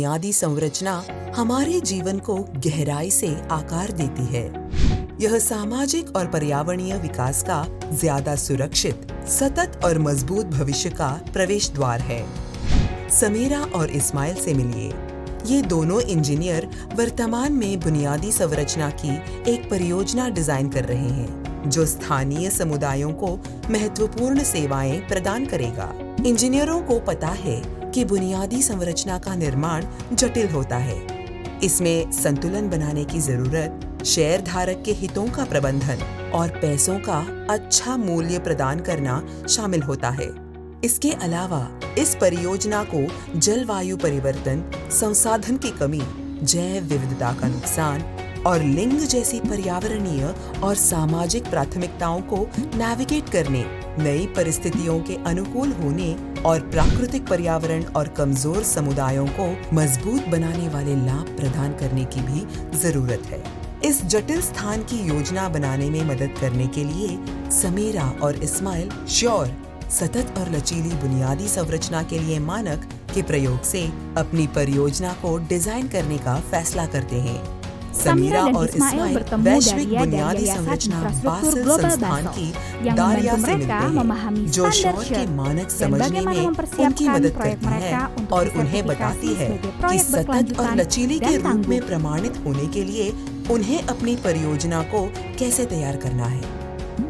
बुनियादी संरचना हमारे जीवन को गहराई से आकार देती है। यह सामाजिक और पर्यावरणीय विकास का ज्यादा सुरक्षित, सतत और मजबूत भविष्य का प्रवेश द्वार है। समीरा और इस्माइल से मिलिए। ये दोनों इंजीनियर वर्तमान में बुनियादी संरचना की एक परियोजना डिजाइन कर रहे हैं, जो स्थानीय समुदायों को महत्वपूर्ण सेवाएं प्रदान करेगा। इंजीनियरों को पता है कि बुनियादी संरचना का निर्माण जटिल होता है। इसमें संतुलन बनाने की जरूरत, शेयर धारक के हितों का प्रबंधन और पैसों का अच्छा मूल्य प्रदान करना शामिल होता है। इसके अलावा इस परियोजना को जलवायु परिवर्तन, संसाधन की कमी, जैव विविधता का नुकसान और लिंग जैसी पर्यावरणीय और सामाजिक प्राथमिकताओं को नेविगेट करने, नई परिस्थितियों के अनुकूल होने और प्राकृतिक पर्यावरण और कमजोर समुदायों को मजबूत बनाने वाले लाभ प्रदान करने की भी जरूरत है। इस जटिल स्थान की योजना बनाने में मदद करने के लिए समीरा और इस्माइल श्योर, सतत और लचीली बुनियादी संरचना के लिए मानक के प्रयोग से अपनी परियोजना को डिजाइन करने का फैसला करते हैं। समीरा और इस्माइल वैश्विक बुनियादी संरचना बासिल संस्थान की दारिया से मिलते हैं, जो शौर के मानक समझने में उनकी मदद करती है और उन्हें बताती है कि सतत और लचीली के रूप में प्रमाणित होने के लिए उन्हें अपनी परियोजना को कैसे तैयार करना है।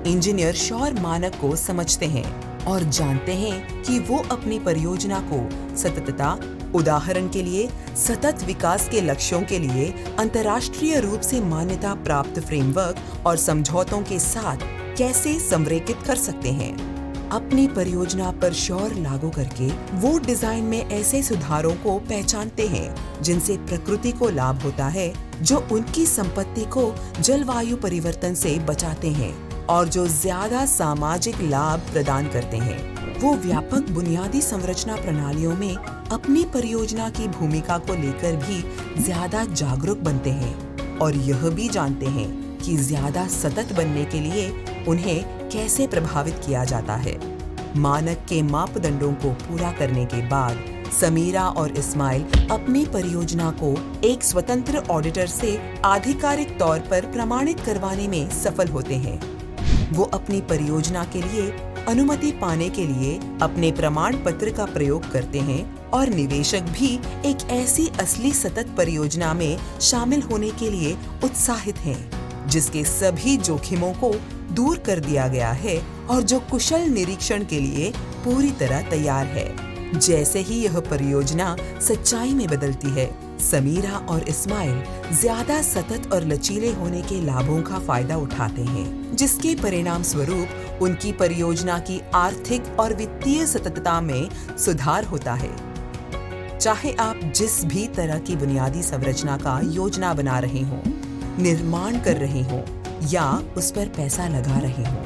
इंजीनियर शौर मानक को समझते हैं और जानते हैं कि वो अपनी परियोजना को सततता, उदाहरण के लिए सतत विकास के लक्ष्यों के लिए अंतर्राष्ट्रीय रूप से मान्यता प्राप्त फ्रेमवर्क और समझौतों के साथ कैसे संरेखित कर सकते हैं। अपनी परियोजना पर शौर लागू करके वो डिजाइन में ऐसे सुधारों को पहचानते हैं जिनसे प्रकृति को लाभ होता है, जो उनकी संपत्ति को जलवायु परिवर्तन से बचाते हैं और जो ज्यादा सामाजिक लाभ प्रदान करते हैं। वो व्यापक बुनियादी संरचना प्रणालियों में अपनी परियोजना की भूमिका को लेकर भी ज्यादा जागरूक बनते हैं और यह भी जानते हैं कि ज्यादा सतत बनने के लिए उन्हें कैसे प्रभावित किया जाता है। मानक के मापदंडों को पूरा करने के बाद समीरा और इस्माइल अपनी परियोजना को एक स्वतंत्र ऑडिटर से आधिकारिक तौर पर प्रमाणित करवाने में सफल होते हैं। वो अपनी परियोजना के लिए अनुमति पाने के लिए अपने प्रमाण पत्र का प्रयोग करते हैं और निवेशक भी एक ऐसी असली सतत परियोजना में शामिल होने के लिए उत्साहित हैं, जिसके सभी जोखिमों को दूर कर दिया गया है और जो कुशल निरीक्षण के लिए पूरी तरह तैयार है। जैसे ही यह परियोजना सच्चाई में बदलती है, समीरा और इस्माइल ज्यादा सतत और लचीले होने के लाभों का फायदा उठाते हैं, जिसके परिणाम स्वरूप उनकी परियोजना की आर्थिक और वित्तीय सततता में सुधार होता है। चाहे आप जिस भी तरह की बुनियादी संरचना का योजना बना रहे हों, निर्माण कर रहे हों या उस पर पैसा लगा रहे हों,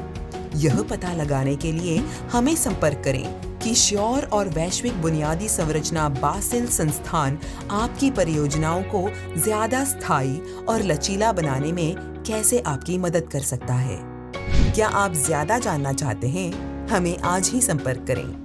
यह पता लगाने के लिए हमें संपर्क करें कि श्योर और वैश्विक बुनियादी संरचना बासिल संस्थान आपकी परियोजनाओं को ज्यादा स्थायी और लचीला बनाने में कैसे आपकी मदद कर सकता है। क्या आप ज्यादा जानना चाहते हैं? हमें आज ही संपर्क करें।